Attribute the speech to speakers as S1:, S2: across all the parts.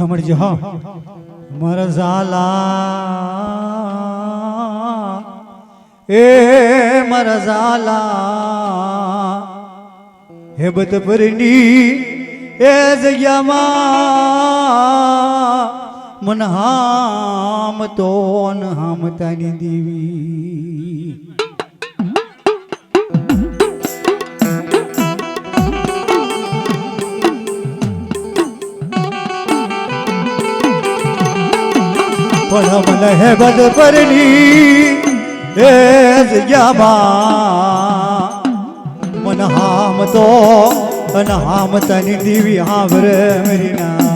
S1: જમણજી હા મારા ઝાલા એ મારા ઝાલા હેબત પરની એ જગ્યામાં મન હામ તો હામતાની દેવી પણ મને હેબત પરની એ જગ્યામાં મન હામ તો અને હામતાની દેવી હાવર મેરી ના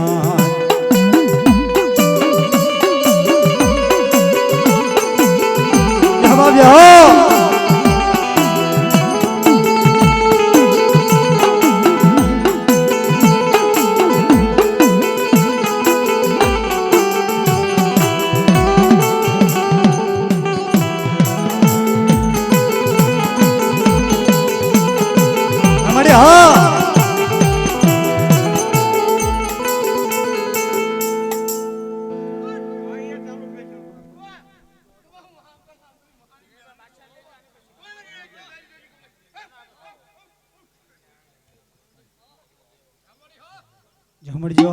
S1: જમણજો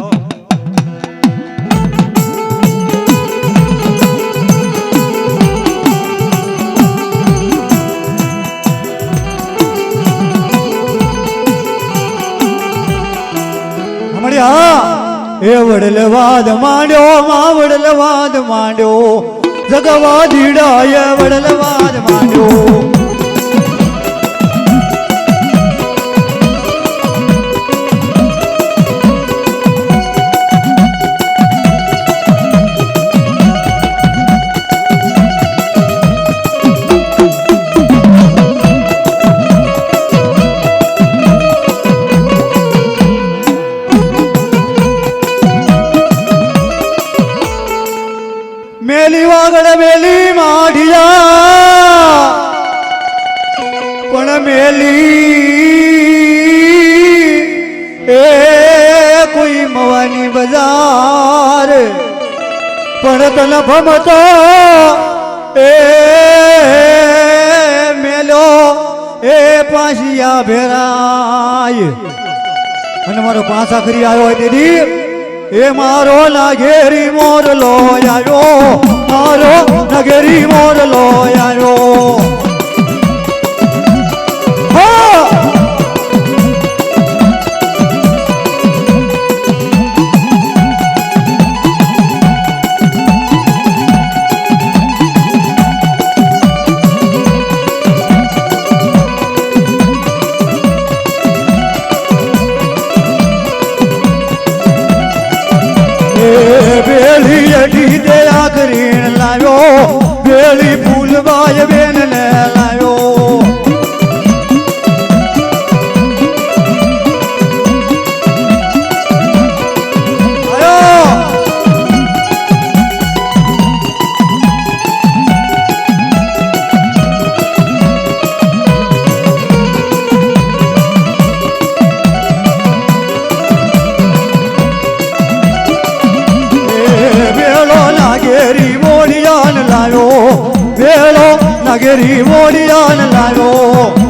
S1: એ વડલવાદ માંડ્યો માં વડલવાદ માંડ્યો જગવા દીડાય વડલવાદ માંડ્યો મેલી વાગડ મેલી માઢિયા પણ મેલી એ કોઈ મવાની બજાર પણ તન ભમતો એ મેલો એ પાસિયા ભેરાય અને મારો પાસા ખરી આવ્યો હોય દીદી એ મારો નાગેરી મોરલો આવ્યો મારો નાગેરી મોરલો આવ્યો બેલી અઢી દે આખરીણ લાવ્યો બેલી ફૂલબાઈ બેન ને લાવ્યો વેળો નગરી મોડિયાન લાવ્યો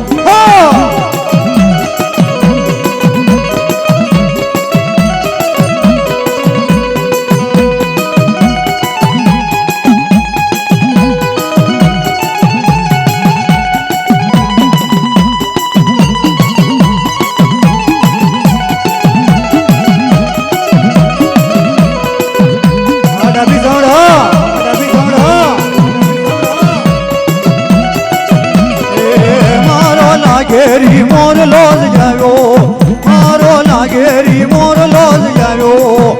S1: નાગેરી મોરલો જ આવ્યો મારો નાગેરી મોરલો જ આવ્યો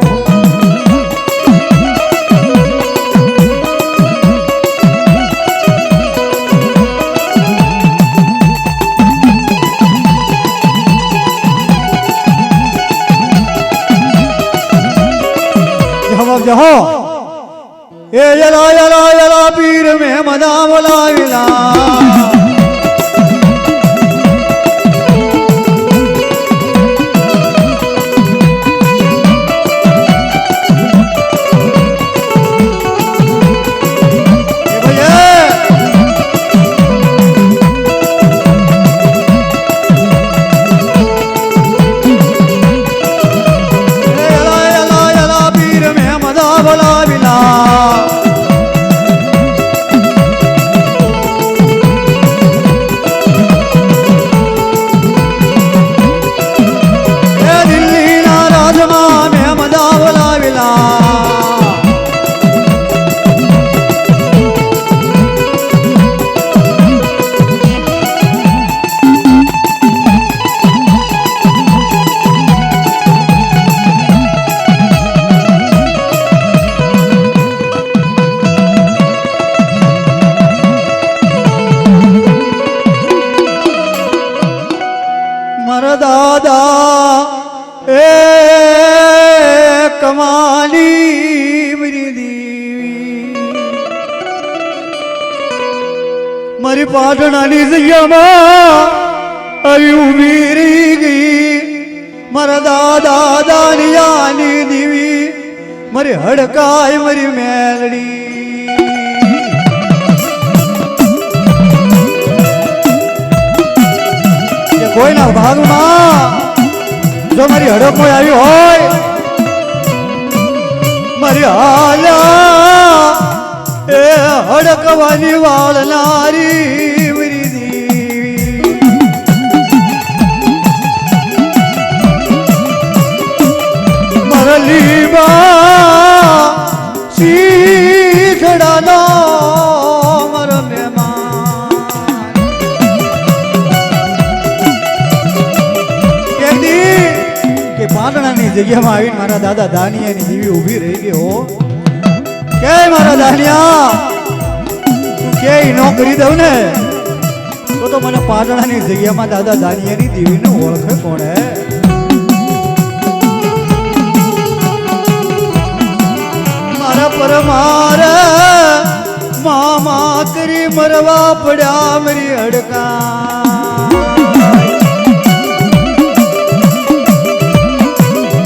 S1: જવાબ જહો એ યલા યલા યલા પીર મેં મદા બોલાવેલા મારી પાટણાની જગ્યામાં આવી ઊભી રહી ગઈ મારા દાદા દાનિયાની દેવી મારી હડકાય મારી મેલડી કોઈના ભાગમાં જો મારી હડક કોઈ આવી હોય મારી હાલા એ હડકવાની વાળનારી મારી દેવી મારા લીબા શીખડાનો મારો મહેમાન કે પાટણાની જગ્યામાં આવીને મારા દાદા દાનિયાની દેવી ઊભી રહી ગઈ હો કે મારા દાનિયા તું કે નો કરી દઉં ને તો મને પાટણાની જગ્યામાં દાદા દાનિયાની દેવીને ઓળખે કોણ હે મારા પરમાર મામા કરી મરવા પડ્યા મારી હડકા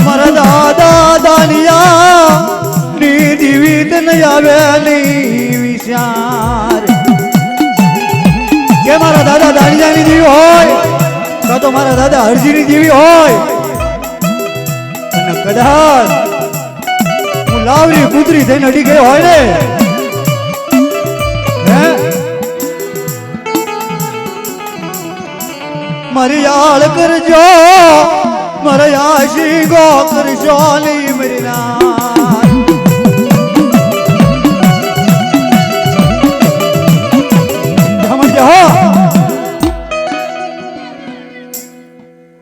S1: મારા દાદા દાનિયા ની દેવી તને આવેલી વિચાર કે મારા દાદા દાનિયાની દેવી હોય કાં તો મારા દાદા હરજીની દેવી હોય અને કદાચ હું લાવરી કૂતરી થઈને અડી ગયો હોય ને મારી યાદ કરજો મારા યાશી ગો કરજો લી મેરી ના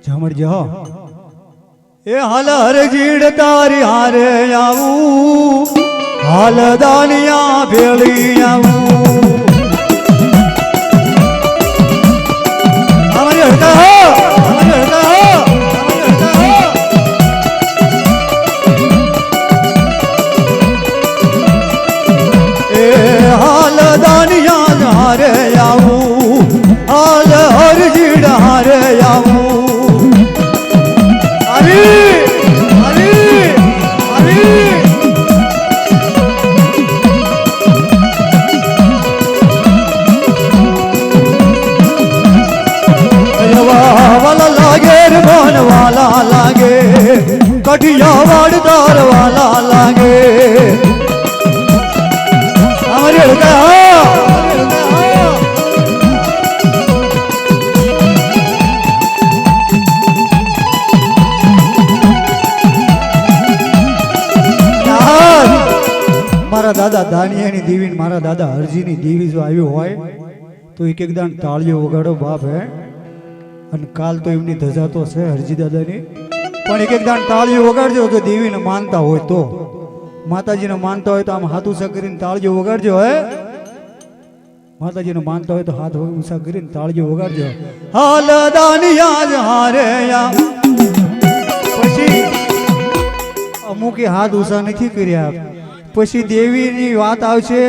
S1: જમડજો એ હાલ હરજીડ તારી હારે આવું હાલ દાનિયા ભેળી આવું અમારી હડકા હો અમારી હડકા હો અમારી હડકા હો એ હાલ દાનિયા હારે આવું હાલ હરજીડ હારે આવું વાલા લાગે કઠિયાવાડ તાર વાલા લાગે અમારી હડકા મારા દાદા દાનિયાની દેવી ને મારા દાદા હરજીની દેવી જો આવ્યો હોય તો એક દાન તાળીઓ વગાડો બાપ હે અને કાલ તો એમની ધજા તો છે હરજી દાદાની પણ એક દાન તાળીઓ વગાડજો તો દેવીને માનતા હોય તો માતાજીને માનતા હોય તો આમ હાથ ઊંચા કરીને તાળીઓ વગાડજો હે માતાજીને માનતા હોય તો હાથ ઊંચા કરીને તાળીઓ વગાડજો હાલ દાનિયા હારે પછી અમુકે હાથ ઊંચા નથી કર્યા પછી દેવીની વાત આવશે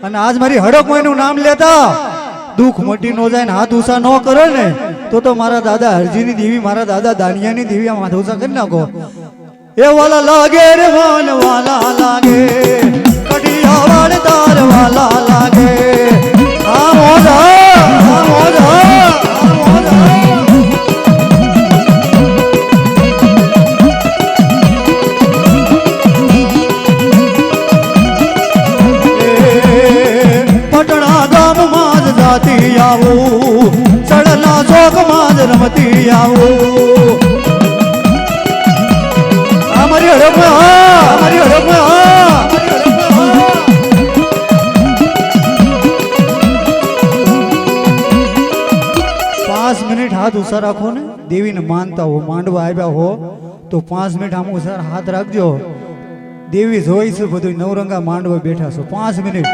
S1: અને આજ મારી હડકમાંનું નામ લેતા દુઃખ મટી નો જાય ને હાથ ઊંચા ન કરે ને તો મારા દાદા હરજીની દેવી મારા દાદા દાનિયાની દેવી આમ હાથ ઊંચા કરી નાખો એ વાલા લાગે રે વાન વાલા લાગે કડિયાવાડ તાર વાલા લાગે આ મોજા આ મોજા આ મોજા જાતી આવું સડના ચોકમાં જ રમતી આવું અમારી હડકમાં અમારી હડકમાં 5 મિનિટ હાથ ઊંચા રાખો ને દેવીને માનતા હો માંડવા આવ્યા હો તો 5 મિનિટ આમ ઊંચા હાથ રાખજો દેવી જોઈ છે બધું નવરંગા માંડવા બેઠા છો 5 મિનિટ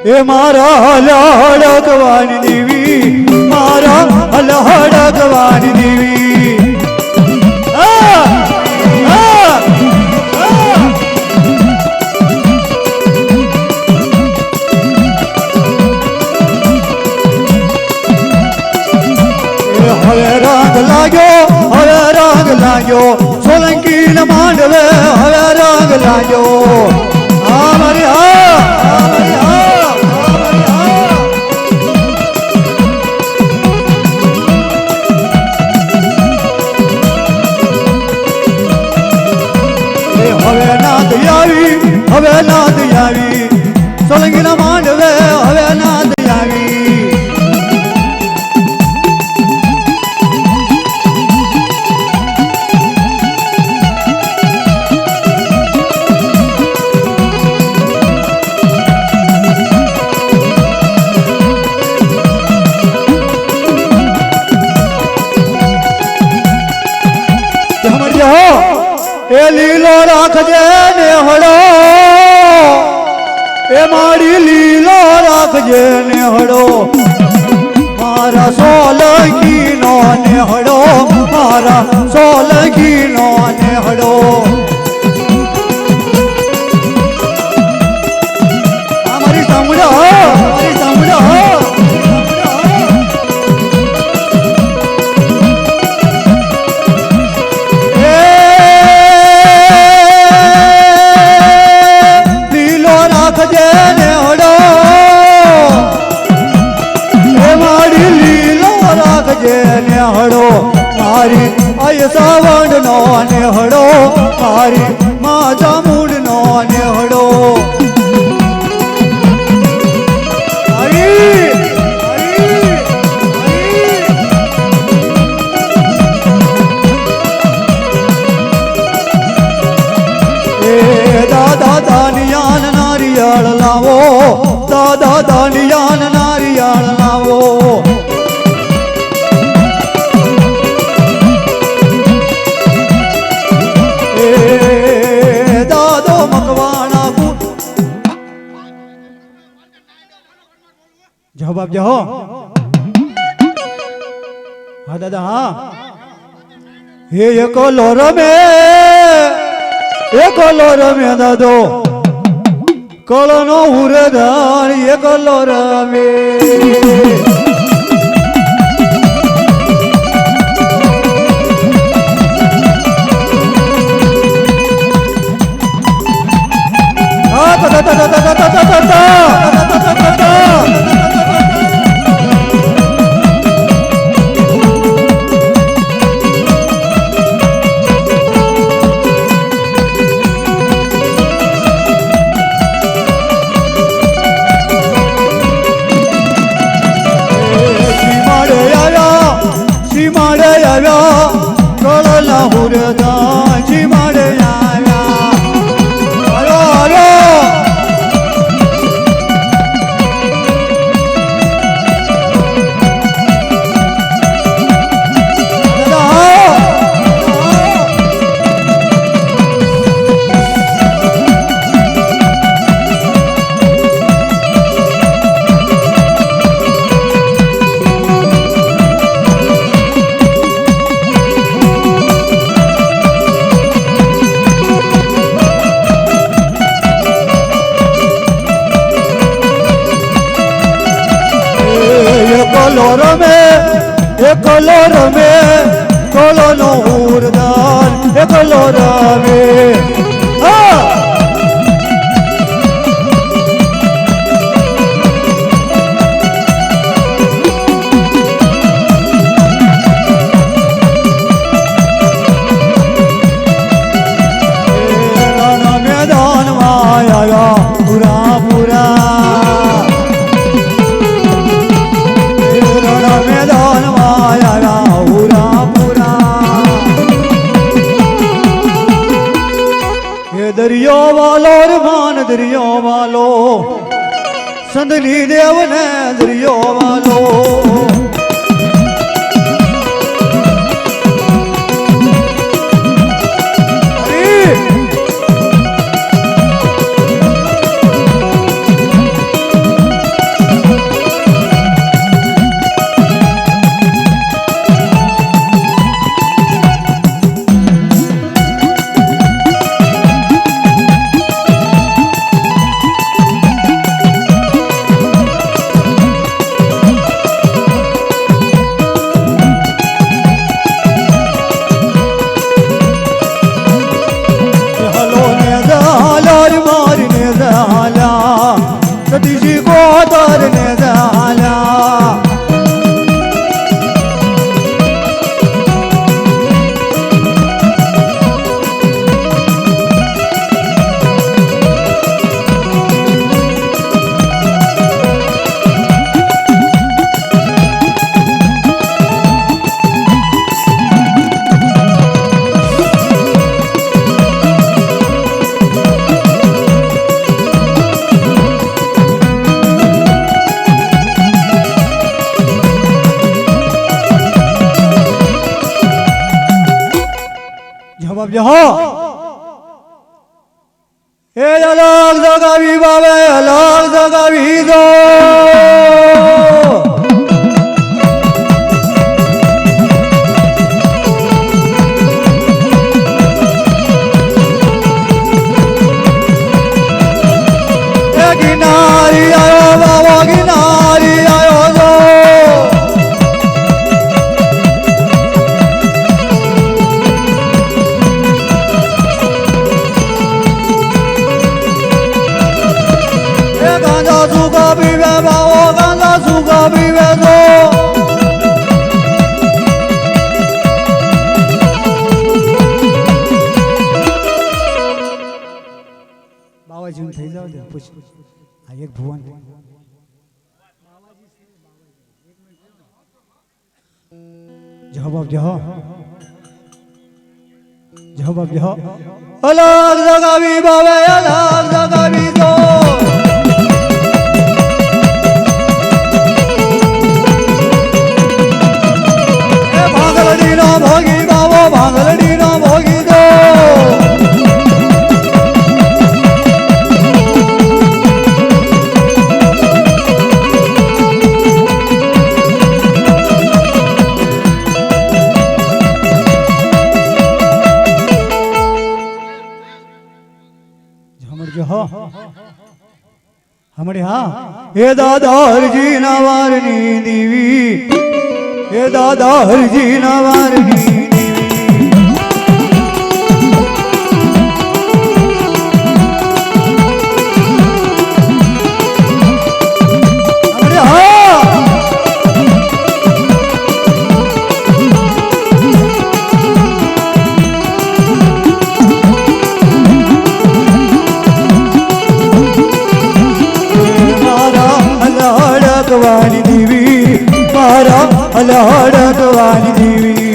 S1: એ મારા હલહડકવાની દેવી મારા હલહડકવાની દેવી લાગ્યો સોલંકી ન માંડવે હવે રંગ લાગ્યો હા મારી હા મારી હા હવે નાદ આવી સોલંકી ના માંડવે હવે નાદ આવી એ લીલો રાખજે ને હળો એ મારી લીલો રાખજે ને હળો મારા સોલંકી નો ને હળો મારા સોલંકી નો ને હળો મારી સાંભળો મારી સાંભળો હળો મારી અય સાવણ નો ને હળો મારી મા ચામુંડ નો ને હળો દાદા દાનિયાન નારિયાળ લાવો દાદા દાનિયાન નારિયાળ લાવો जाओ बाप जाओ हाँ दादा हाँ ये कोलोर में दादो कोलोनो उरदार ये कोलोर में कलोर में कोलोनो उरदान कलोर में मैदान माया पूरा पूरा मैदान माया पूरा पूरा ये दरियो वालो मान दरियो वालो संदली देव ने दरियो वालो सतीशी कोतर ने झाला जवाब जो हो ए अलग जगावी बाबा अलग जगावी दो ए गिनारी आयो बाबा गिनारी आयो दो બાવાજી થઈ જાવ દે પૂછ આ એક ભુવન જવાબ જો જવાબ જો અલગ જગાવી બાવે અલગ જગાવી દો એ ભાંગલડી નો ભોગી બાવો ભાંગલડી નો ભોગી દો हमारे हाँ हे दादा हरजी नवारनी देवी हे दादा हरजी नवारनी वाली देवी मारा अलहड़क वाली देवी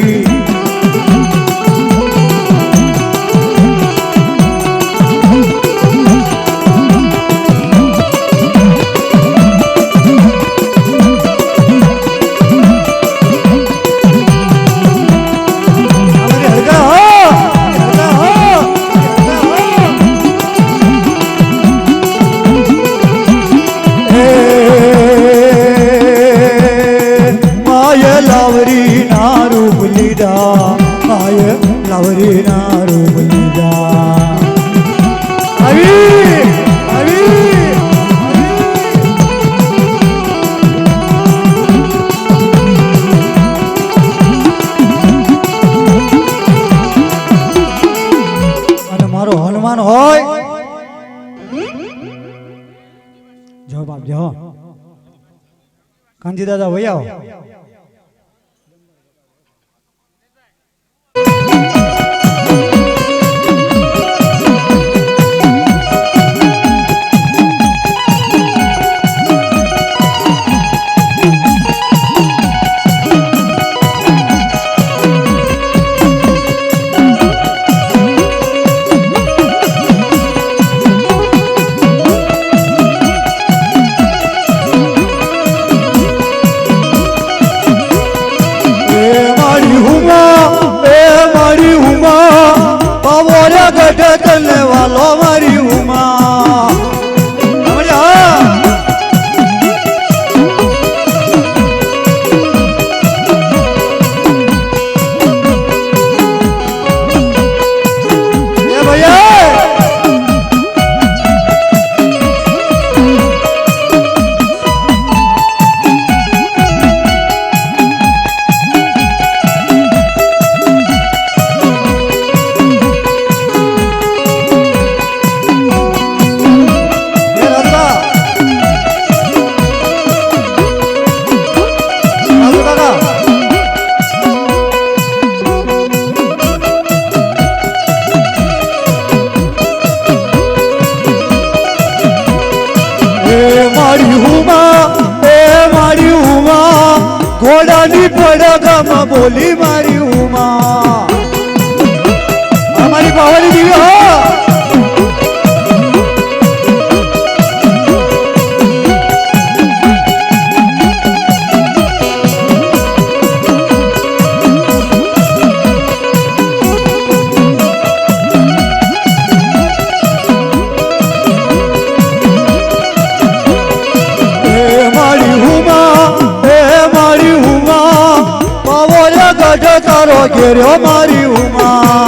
S1: लावरी नारूप लीदा आय लावरी नारूप लीदा अभी अभी અને મારો હનુમાન હોય જવાબ આપજો કાંજી દાદા વૈયા ઘોડાની પડગામાં બોલી મારી ઉમા અમારી પાવાની દીવી હો તારો ઘેર્યો મારી ઉમા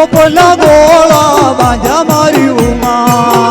S1: ટોપલા ગોળા બાંધ્યા મારી ઉમા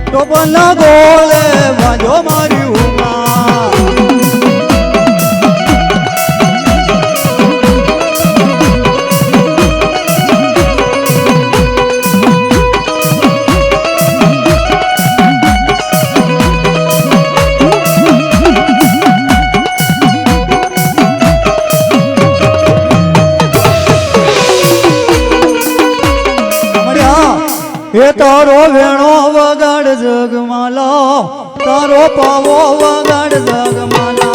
S1: ટોપલા ગોળે બાંધો મારી ઉમા એ તારો વેણો વગાડ જગમાલા તારો પાવો વગાડ જગમાલા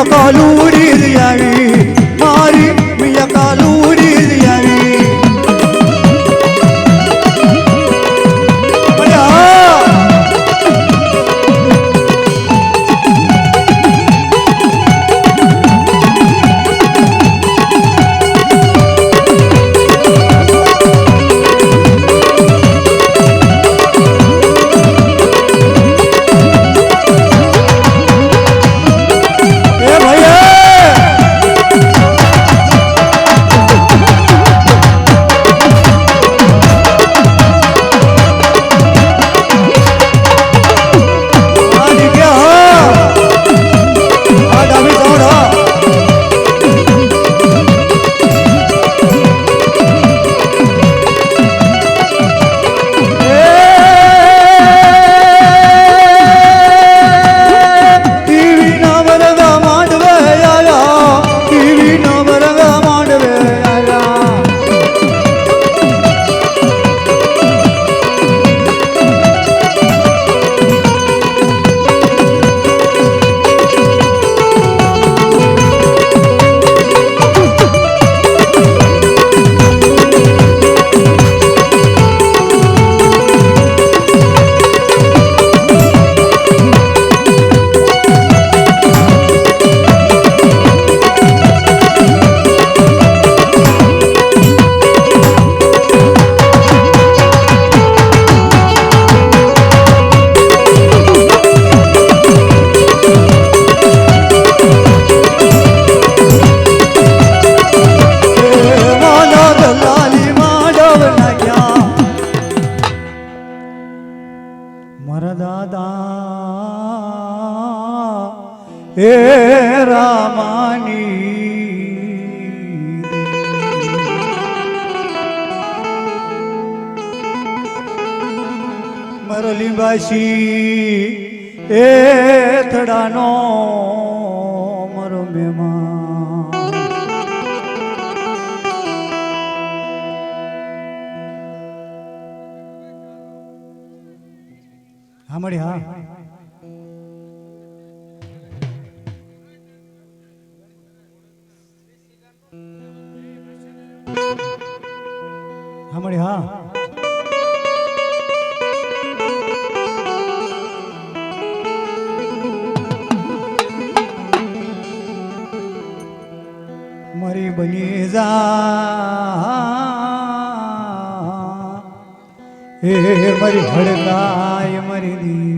S1: મિયા કાલુડી આવી મારી મિયા કાલુડી આવી હે રામાની મરલી બાસી એ થડાનો મરો મેમાં હા મળી હા હમણે હા મારી બની જા હે મારી હડકાય મારી દેવી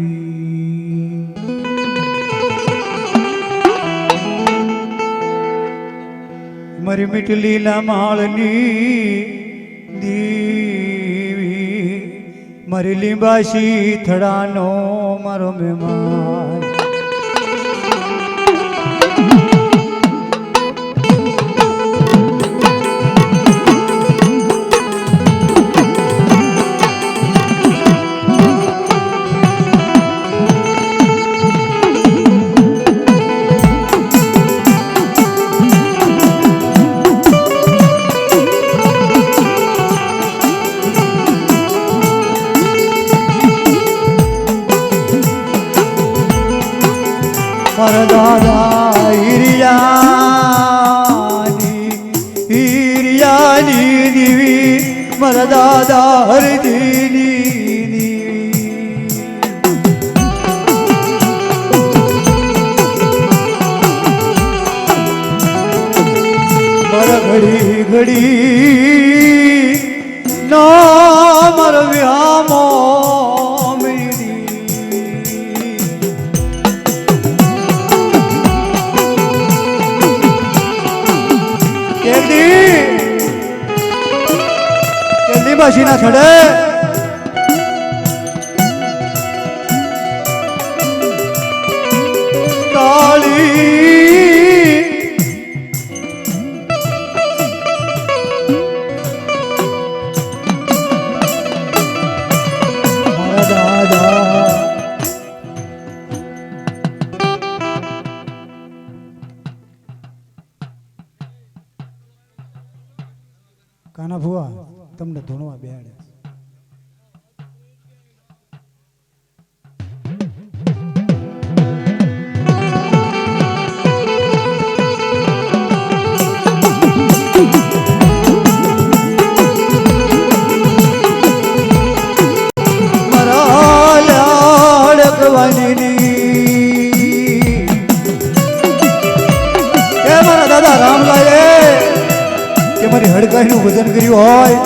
S1: મારી મીઠલી ના માળની દેવી મારી લીંબાશી થડાનો મારો મહેમાન મારા દાદા હિરિયાની દેવી મારા દાદા હરદીની દેવી મારા ઘડી ઘડી ના મારા વ્યામો બાશી ના છડે કાળી મારા દાદા કાના ભુવા તમને ધૂણવા બેહાડે હડકાઈનું ભજન કર્યું હોય,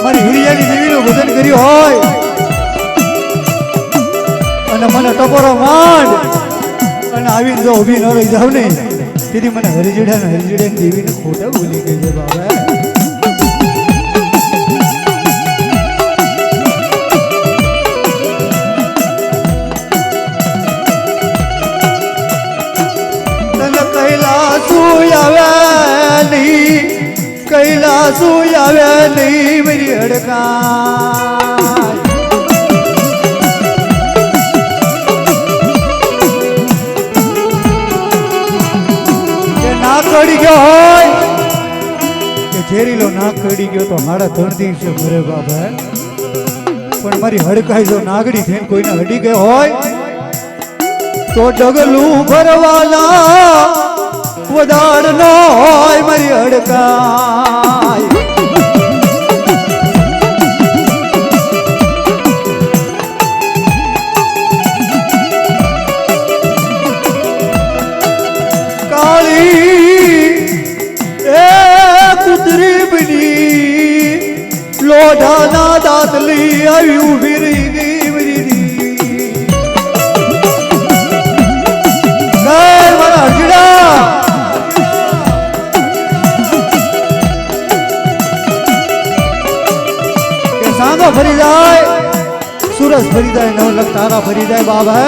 S1: મારી હિરિયાની દેવીનું ભજન કર્યું હોય અને મને ટકોરો માંડ અને આવીને જો ઊભી ન રહી જાવ ને તેથી મને હરિજડાની દેવીને ખોટા ભૂલી ગઈ છે બાબા. કૈલાસુ આવે નહીં મારી હડકાય કે ના કડી ગયો હોય કે ઝેરીલો ના કડી ગયો તો હાડા 3 દિવસે મરે બાબા. પણ મારી હડકાઈ જો નાગડી થઈને કોઈને હડી ગયો હોય તો ડગલું ભરવાના વધાર ન હોય મારી હડકાય. કાળી એ કુતરી બની લોઢાના દાંતલી આવી ઉભી રહી ગઈ મારી મારા હરજીડા સાંગો ફરી જાય, સૂરજ ફરી જાય, 9 લાખ તારા ફરી જાય બાબા,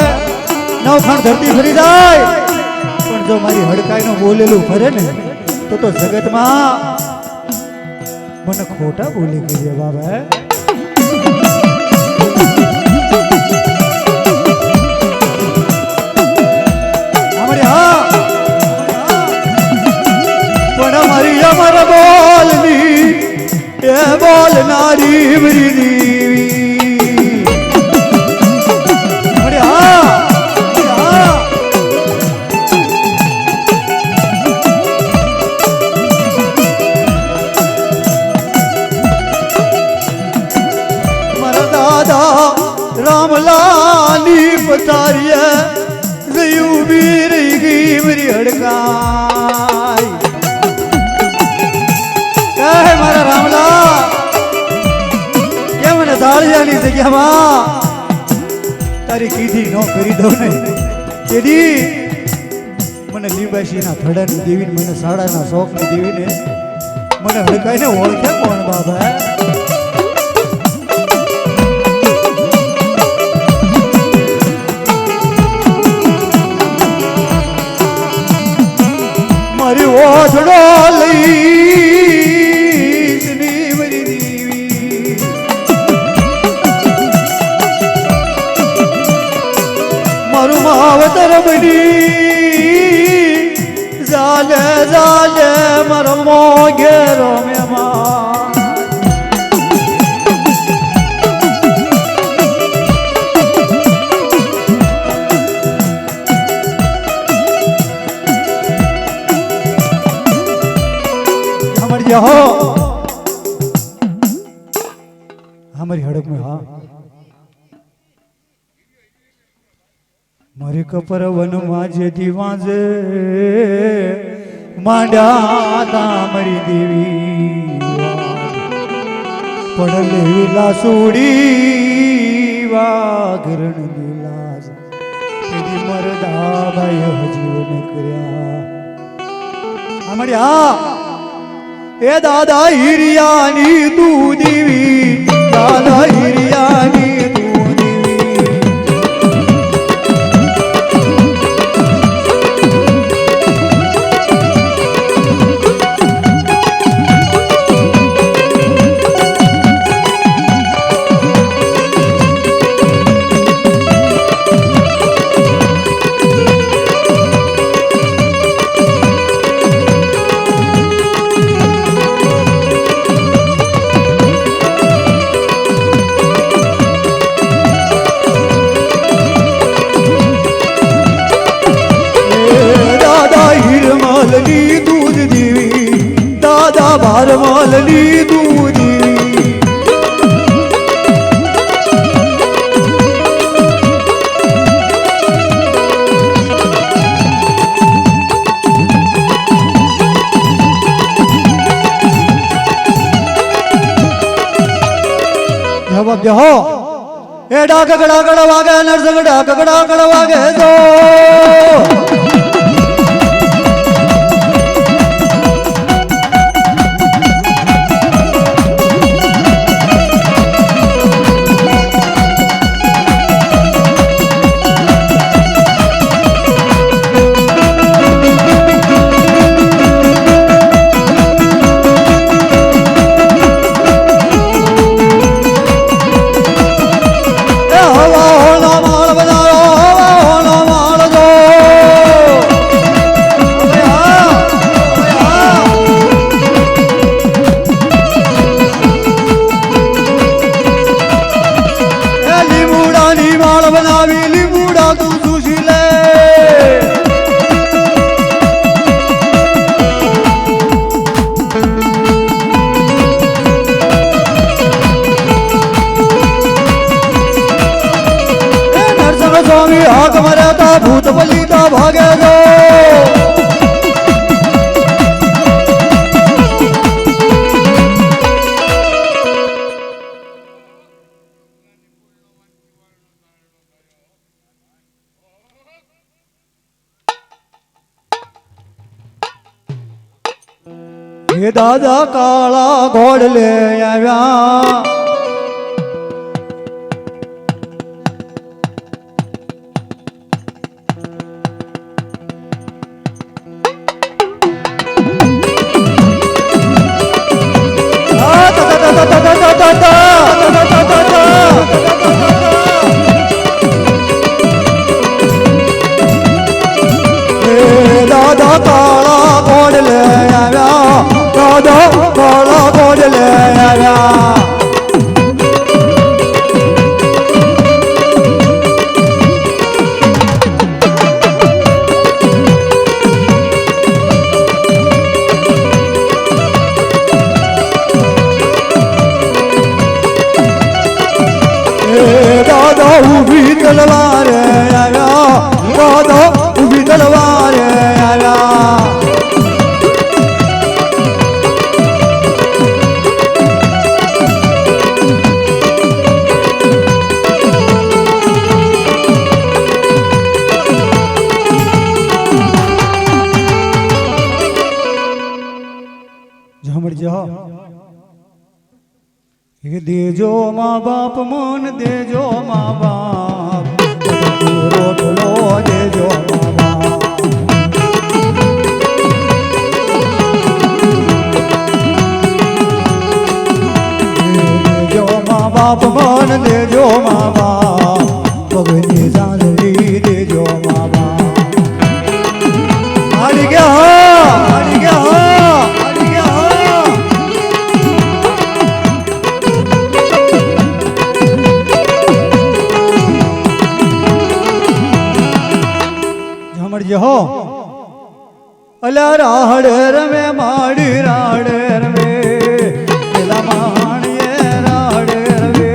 S1: 9 ખંડ ધરતી ફરી જાય. પણ જો મારી હડકાઈનું બોલેલું ફરે ને તો જગતમાં મને ખોટા બોલી ગઈ બાબા. પણ મારી અમારા બોલની એ બોલનારી મારી દેવી. અરે હા મારા દાદા રામલાની પથારીએ જઈ ઊભી રહી ગઈ મારી હડકાઈ. મારા રામલા કેમ મને દાળિયાની જગ્યામાં તારી કીધી ન કરી દઉં ને તેથી મને લીંબાશીના થડાની દેવીને મને સાડાના શોખની દેવીને મને હડકાઈને ઓળખે કોણ બાબા. મારી ઓછડો લઈ મારું માવતર બની જાલે જાલે મારો મોગેરો મહેમાન. हो हमारी हड़क में हाँ मारे कपर वन माजे दीवाजे मांडा तामरी देवी पड़ले लासूड़ी वागरण नीलाज तेरी मरदा भाई जीवन करया हमारी हाँ ए दादा हिरियानी तू देवी दादा हिरियानी तू देवी दूध देवी दादा भारमालनी दूध देवी સમજ્યા હો એ ડાકડા કડ વાગે નરસંગ ડાકડા કડ વાગે તો स्वामी हाक मर्यादा भूत बलिता भागे गो ये दादा काला घोड़ ले आया दादा काला घोड़ ले आया दादा काला घोड़ ले आया दादा उभी तलवार आया दादा उभी तलवार आया झमड़ जाओ ये देजो माँ बाप मन देजो माँ बाप रोटलो देजो माँ बाप देजो माँ बाप मन देजो माँ बाप पगनी सांदली देजो माँ बाप आड़ी गया आड़ी गया आड़ी गया हो अला राहड़ रमे माड़ी राड़ रमे दिला माणिए राड़ रमे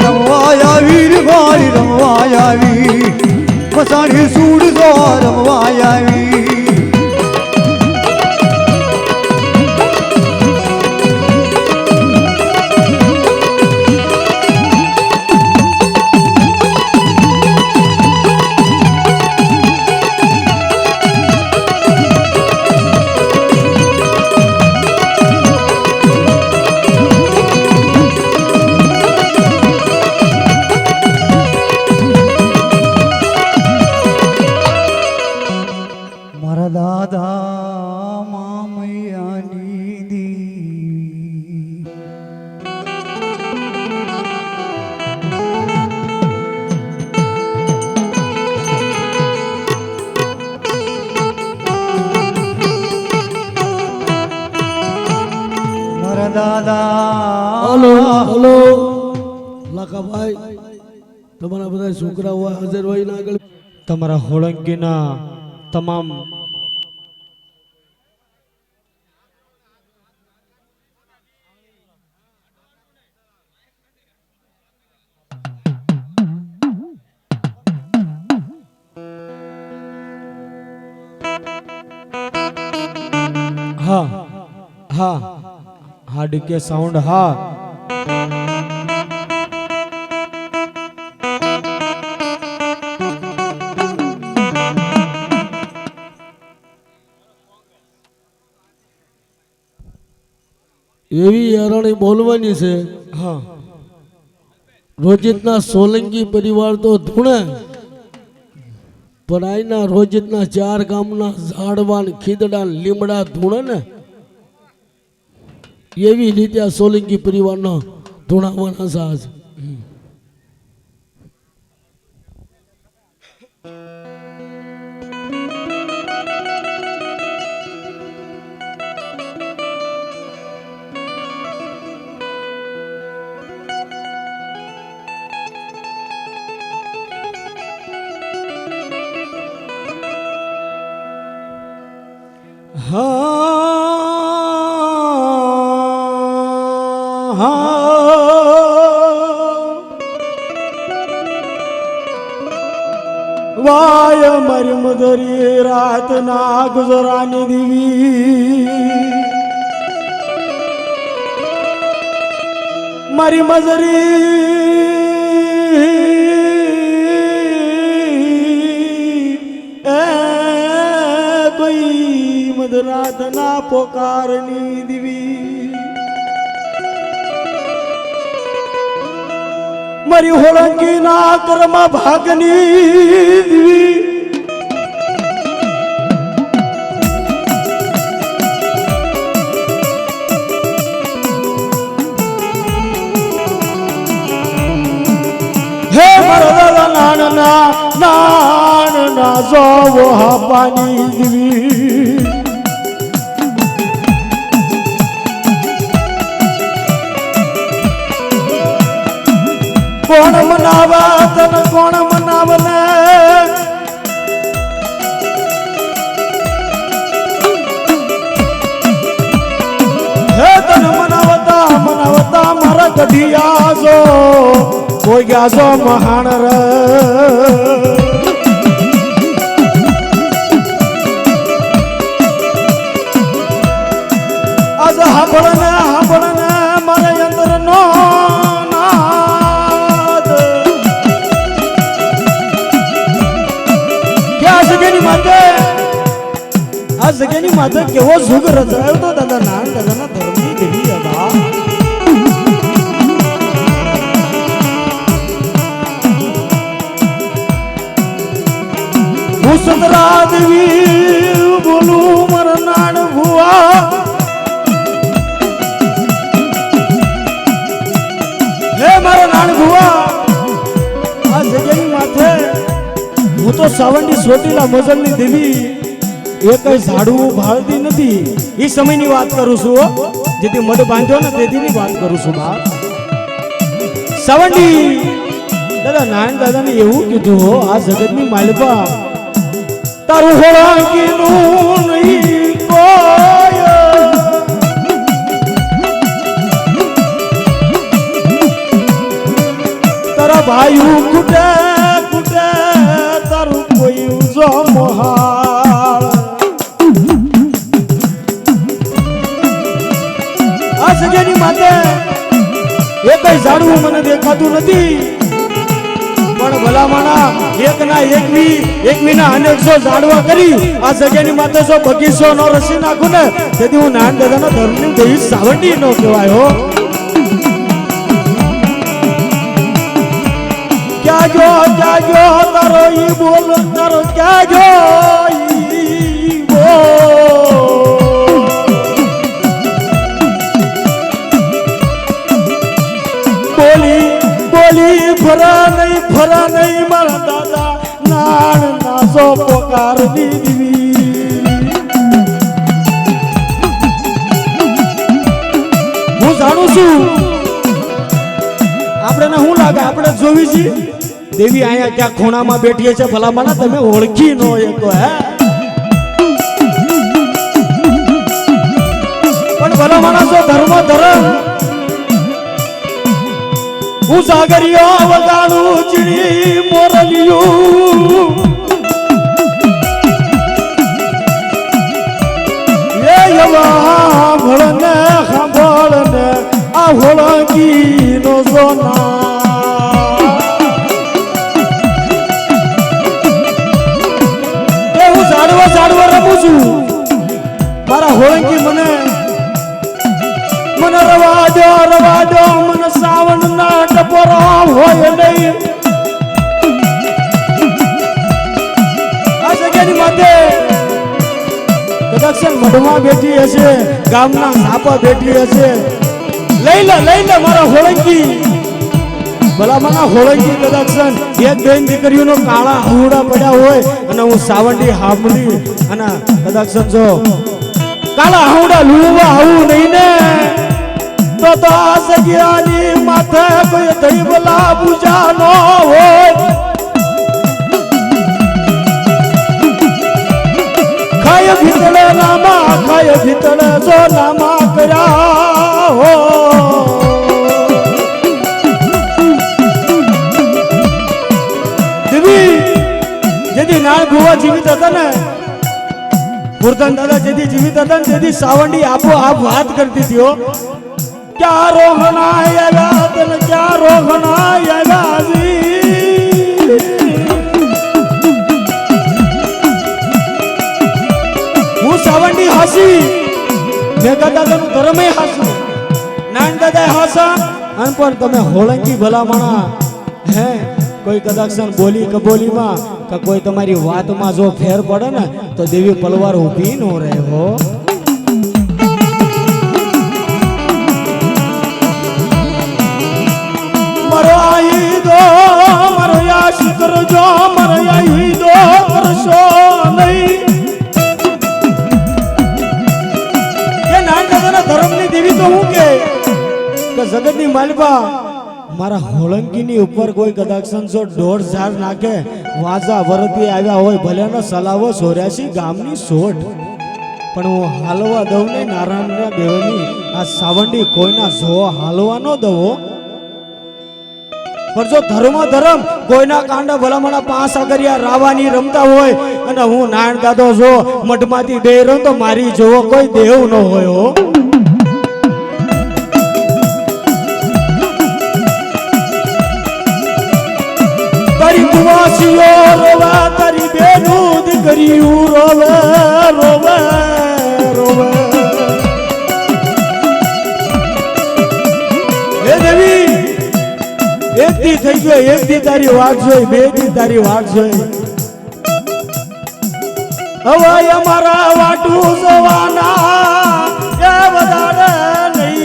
S1: रमवाया वीर भाई रमवाया वी मसाणी सूड़ दो रमवाया वी दादा मामैया दी मारा दादा
S2: हेलो हेलो लाका भाई તમારા બધા છોકરાઓ હાજર હોય ના આગળ
S3: તમારા હોળંગીના તમામ હા હા હા ડીકે સાઉન્ડ હા
S2: એવી યારાણી બોલવાની છે.
S3: હા
S2: રોજિતના સોલંકી પરિવાર તો ધૂણે, પણ આઈના રોજિતના 4 ગામના ઝાડવાન ખીદડા લીમડા ધૂણે ને એવી રીતે આ સોલંકી પરિવારનો ધૂણાવાના સાજ.
S3: વાય મારી મધરી રાતના ગુજરાની દીવી મારી મજરી એ કોઈ મધરાતના પોકારની દીવી મારી હોળંગી ના કર્મ ભાગની દીવી હે મારા નાના જોવો હાપાની દીવી કોણ મનાવા તન કોણ મનાવને હે તન મનાવતા મનાવતા મારા ગઢિયા જો કોઈ ગયા છો મહાણ ર આજ હાંભળને મારે અંદર નો આ જગ્યાની માથે કેવો સુખ રચાયો તો દાદા દાદાના ધર્મની દેવી હતા. હું સતરા દેવી બોલું મારા નાણ ભુવા હે મારા નાણ ભુવા આ જગ્યાની માથે હું તો સાવંડી સોટીલા મજલની દેવી એ કઈ ઝાડવું ભાળતી નથી. એ સમયની વાત કરું છું જેથી મઢ બાંધ્યો ને તેથીની વાત કરું છું બાપ. સાવંડી દાદા નારાયણ દાદાને એવું કીધું હો આ જગતની માલપા તારું હોળાંકીનું નહીં કોઈ તારા ભાઈ કુટે કુટે તારું કોઈ જો મોહાળ આ જગ્યાની માથે એ કઈ ઝાડવું મને દેખાતું નથી, પણ ભલામાના એકના એકવી ના અનેકસો ઝાડવા કરી આ જગ્યાની માથે જો બગીચો નો રસી નાખું ને તેથી હું નાન દાદાના ધર્મની દેવી સાવંડી નો કહેવાય હો. ક્યાં ગયો તારો ઈ બોલ તારો ક્યાં ગયો ઈ બોલ બોલી ફરા નહીં મારા દાદા નાણ નાસો પોકાર દીવી. હું જાણું છું આપણે શું લાગે આપણે જોવી છીએ દેવી અહીંયા ક્યાં ખૂણામાં બેઠી છે ભલામાના તમે ઓળખી નો એકો હે પણ ભલામાના જો ધર્મ હું સાગરિયો વગાડું ચીડી મોરલિયું એ યવા હોળંગી નો સોના હું ઝાડવા રમું છું મારા હોળંગી મને રવા દો મને સાવન ના ટપોરા હોય નહીં આ જગ્યાની માથે કદાચ મઢમાં બેઠી હશે ગામના સાપા બેઠી હશે લઈ લે મારા હોળંગી ભલા મારા હોળંગી કદાચ એક બેન દીકરીઓનો કાળા આવડા પડ્યા હોય અને હું સાવંડી હામલી અને કદાચ જો કાળા આવડા લુવા આવું નહીં ને તો આ જગ્યાની માથે કોઈ દૈવલા પૂજા ન હોય ખાય ભીતળે જો નામા કર્યા હો દેવી જેથી નાળ ભુવા જીવિત હતા ને પૂરધન દાદા જેથી જીવિત હતા ને તેથી સાવંડી આપો આપ વાત કરતી હતી હો क्या रोहना आएगा तन क्या रोहना आएगा હું સાવંડી હાસી મેઘા દાદાનું ધર્મે હાસું નાન દાદા હાસા અન પર તમે હોળંગી ભલામણા હે કોઈ કદાક્ષન બોલી કબોલીમાં કે કોઈ તમારી વાતમાં જો ફેર પડે ને તો દેવી પલવાર ઊભી નો રહે હો કરજો મરયાઈ દો કરશો નહીં કે નાનદાદાના ધર્મની દેવી તો હું કે જગતની માલિકા મારા હોળંગીની ઉપર કોઈ કદાક્ષન જો 1.5 નાખે વાજા વરતી આવ્યા હોય ભલે ન સલાવો 84 ગામની સોટ પણ હું હાલવા દઉં ને નારાયણના દેવની આ સાવંડી કોઈના જો હાલવા ન દઉં પર જો ધર્મ કોઈના કાંડા ભલામણા 5 આગરિયા રાવાની રમતા હોય અને હું નારાયણ દાદો જો મઠમાંથી બે રહું તો મારી જોવો કોઈ દેવ ન હોય હો તારી કુવાસીઓ રોવે તારી બેનું દીકરીયું રોવે રોવે રોવે હે દેવી એક દી થઈ ગયો એક દી તારી વાત જોઈ બે દી તારી વાત જોઈ હવે અમારા વાટું જવાના એ વધારે નહીં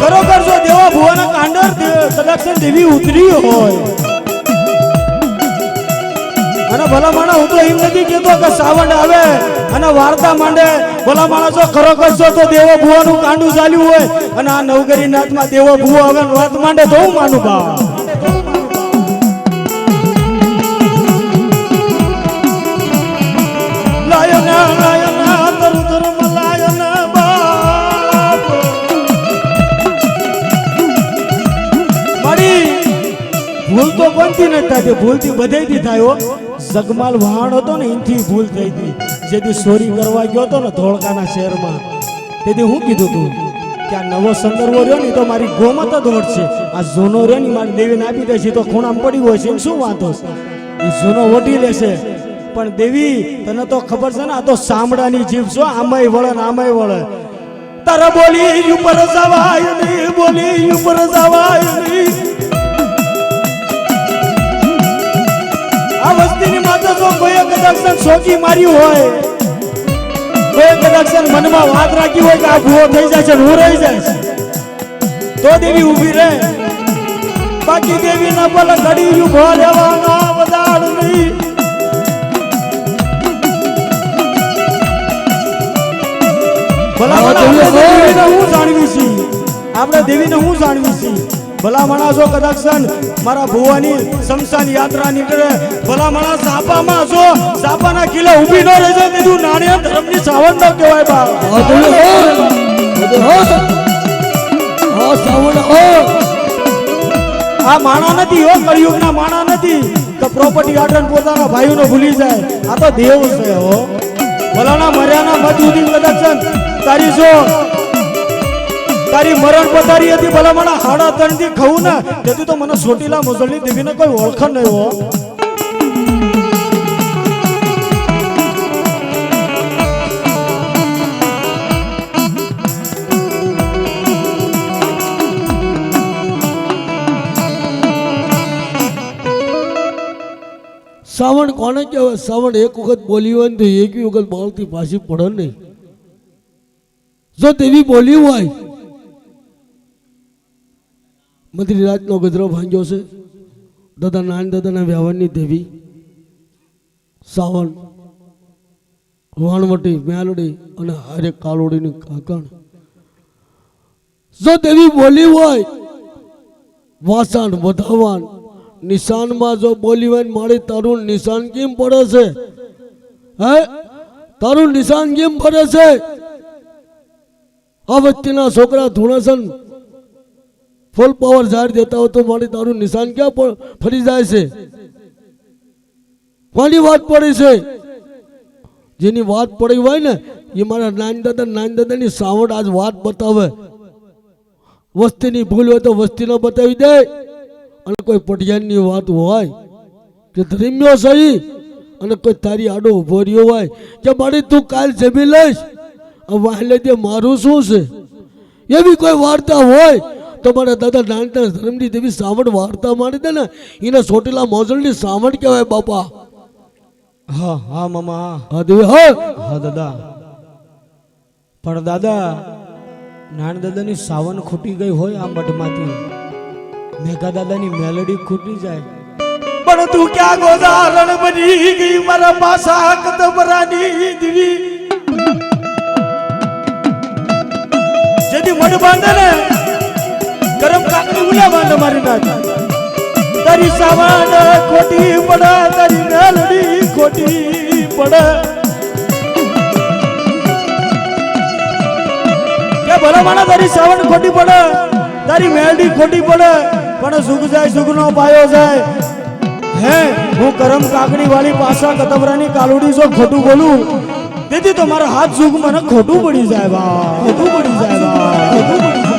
S3: ખરોખર જો દેવા ભુવાના કાંડર કદાચ દેવી ઉતરી હોય અને ભલા માણસ હું તો એમ નથી કેતો કે સાવંડ આવે અને વાર્તા માંડે ભલા માણસો ખરોખર છો તો દેવો ભુવાનું કાંડું ચાલ્યું હોય અને આ નવગરી નાથમાં દેવો ભુવો હવે વાત માંડે તો હું માનું બા લાયના તરુ ધર્મ લાયના બાપ મારી ભૂલ તો કોનથી ન થાય ભૂલથી બધેથી થાય હો જગમાલ વહાણ હતો ને એનથી ભૂલ થઈ હતી જેથી ચોરી કરવા ગયો હતો ને ધોળકાના શહેરમાં તેથી હું કીધું તું કે આ નવો સંદર્ભો રહ્યો ને તો મારી ગોમત જ ઓઢશે આ જૂનો રહ્યો ને મારી દેવીને આપી દેશે તો ખૂણામાં પડી હોય છે એમ શું વાંધો છે એ જૂનો ઓઢી લેશે પણ દેવી તને તો ખબર છે ને આ તો સાંભળાની જીભ છો આમાંય વળે ને આમાંય વળે તારા બોલી ઉપર જવાય નહીં બોલી ઉપર જવાય નહીં આ વસ્તીની માતા જો કોઈ કદાક્ષન શોકી માર્યું હોય કોઈ કદાક્ષન મનમાં વાત રાખી હોય કે આ ભૂવો થઈ જાય છે હું રહી જાય છે તો દેવી ઊભી રહે બાકી દેવી ના ભલે ઘડી ઉભો રહેવાનો વધાર નહીં ભલા દેવીને હું જાણવી છી આપણે દેવીને હું જાણવી છી ભલા માણસો કદાક્ષન મારા ભુવાની શમશાન યાત્રા નીકળે ભલા માણસ સાપામાં જો સાપાના કિલ્લે ઊભી ન રહી જાય તેનું નાણિયા ધર્મની સાવંડ ન કહેવાય બા આ માણા નથી હો કળિયુગના માણા નથી કે પ્રોપર્ટી ગાર્ડન પોતાના ભાઈઓને ભૂલી જાય આ તો દેવ છે હો ભલાના મર્યાના મત સુધી કદાચ તારી જો તારી મરણ પથારી હતી ભલા મને હાડા ત્રણ થી ખાવું ને તેથી તો મને સોટીલા મોસલની દેવીને કોઈ ઓળખ નહીં હો
S2: શ્રાવણ કોને કહેવાય? શ્રાવણ એક વખત બોલી હોય ને તો એકવી વખત બાળથી પાછી પડે નહીં. જો તેવી બોલી હોય મધરી રાતનો ગજરો ભાંગ્યો છે દાદા નાની દાદાના વ્યવહારની દેવી શ્રાવણ વાણવટી મેલડી અને હારે કાલોડીની કાકણ જો તેવી બોલી હોય વાસણ વધાવાન નિશાનમાં જો બોલી હોય મારી તારું નિશાન કેમ પડે છે? હે તારું નિશાન કેમ પડે છે? આ વચ્ચેના છોકરા ધૂણસન ફૂલ પાવર ઝાડ દેતા હોય તો મારી તારું નિશાન ક્યાં ફરી જાય છે? કોની વાત પડી છે? જેની વાત પડી હોય ને એ મારા નાની દાદાની સાવડ આજ વાત બતાવે. વસ્તીની ભૂલ હોય તો વસ્તીનો બતાવી દે. અને કોઈ પટિયાની વાત હોય કે ધર્મ્યો સહી અને કોઈ તારી આડો ઉભો રહ્યો હોય કે મારી તું કાલ જમી લઈશ વાહલે દે મારું શું છે એવી કોઈ વાર્તા હોય તો મારા દાદા નાનતા ધર્મની દેવી સાવડ વાર્તા મારી દે ને એને ચોટીલા મોજલની સાવડ કહેવાય બાપા.
S3: હા હા મામા
S2: હા દેવી હા
S3: હા દાદા પણ દાદા નાના દાદાની સાવન ખૂટી ગઈ હોય આ મઠમાંથી મેઘા દાદાની મેલડી ખૂટી જાય પણ તું ક્યાં ગોદારણ બની ગઈ મારા પાસા કદમરાની દીવી જેથી મઢ બાંધે ને ગરમ કાકડી ઉલા બાંધે મારી નાખ તારી સાવન ખોટી પડે તારી મેલડી ખોટી પડે કે ભલા માણા તારી સાવન ખોટી પડે તારી મેલડી ખોટી પડે પણ સુખ જાય સુખ નો પાયો જાય હે હું કરમ કાકડી વાળી પાસા કતબરાની કાલુડી જો ખોટું બોલું તેથી તો મારા હાથ સુખ મને ખોટું પડી જાય બા ખોટું પડી જાય બા ખોટું પડી જાય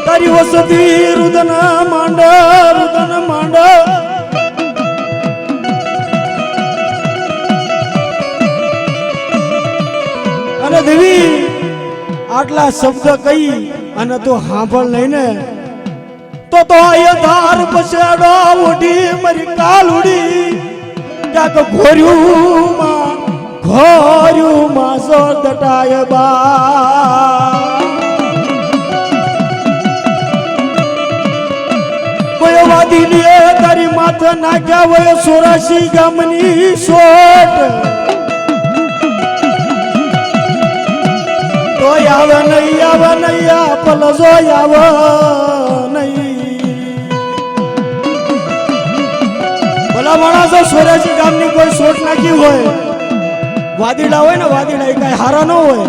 S3: તારી વસતી રુદન માંડ અને દેવી આટલા શબ્દ કહી અને તો હાંભળ લઈને તો ધાર પછાડો ઉડી મારી કાલુડી ક્યાંક ઘોર્યું માં સો દટાય બા કોઈ વાદી લે તારી માથે નાખ્યા હોય 84 ગામની સોટ તો આવે નહીં પલજો આવે નહીં ભલા માણસો 84 ગામની કોઈ સોટ નાખી હોય વાદીડા હોય ને વાદીડા એ કઈ હારા ન હોય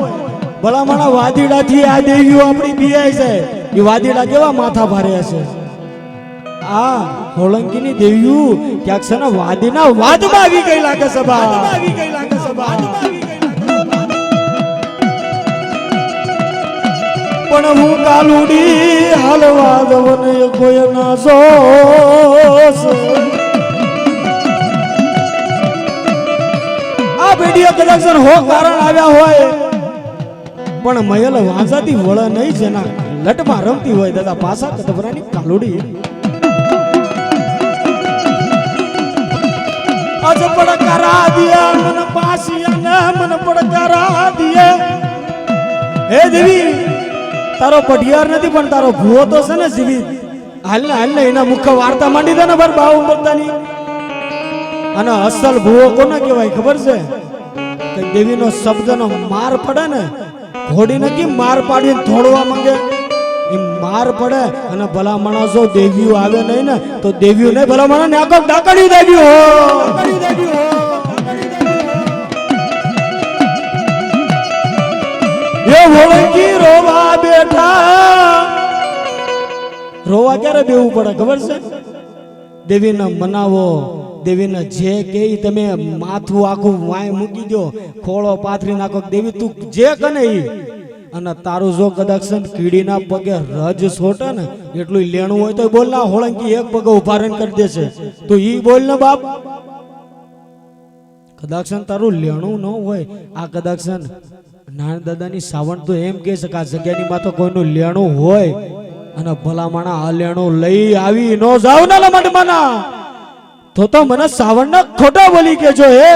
S3: ભલા માણા વાદીડાથી આ દેવીઓ આપણી બિયાય છે એ વાદીડા કેવા માથા ભારે હશે આ હોળંગીની દેવીઓ ક્યાંક છે ને વાદીના વાદમાં આવી ગઈ લાગે સભા પણ હું કાલુડી હાલવા દવને કોઈ ના સોસ આ વિડિયો કદાચ હો કારણ આવ્યા હોય પણ મયલ વાંસાથી વળ નહીં જેના લટમાં રમતી હોય દાદા પાસા કતબરાની કાલુડી અજ પડકારા દિયા મન પાસિયા મન પડકારા દિયા હે દેવી તારો પઢિયાર નથી પણ તારો ભૂવો તો છે ને જીવી હાલ ને એના મુખ વાર્તા માંડી દે ને બર બાવ બધાની અને અસલ ભૂવો કોને કહેવાય ખબર છે કે દેવીનો શબ્દનો માર પડે ને ઘોડીને કેમ માર પાડીને થોડવા માંગે એ માર પડે અને ભલા માણસો દેવીઓ આવે નહીં ને તો દેવીઓ નહીં ભલા માણસ ને આખો ડાકડ્યું દેવ્યું હો એ હોળંગી રોવા બેઠા રોવા ક્યારે બેવું પડે ખબર છે? દેવીને મનાવો, દેવીને જે કે તમે માથું આખું વાય મૂકી દો, ખોળો પાથરી નાખો, દેવી તું જે કને ઈ. અને તારું જો કદાચ કીડીના પગે રજ છોટે ને એટલું લેણું હોય તો બોલ ના, હોળંકી એક પગે ઉભા રહીને કરી દેશે. તું ઈ બોલ ને બાપ. કદાચ તારું લેણું ન હોય, આ કદાચ નાના દાદાની સાવણ તો એમ કહે છે કે આ જગ્યાની માં તો કોઈનું લેણું હોય અને ભલામણા આ લેણું લઈ આવી નો જાવ ને લમડમાના, તો મને સાવણના ખોટા બોલી કેજો હે.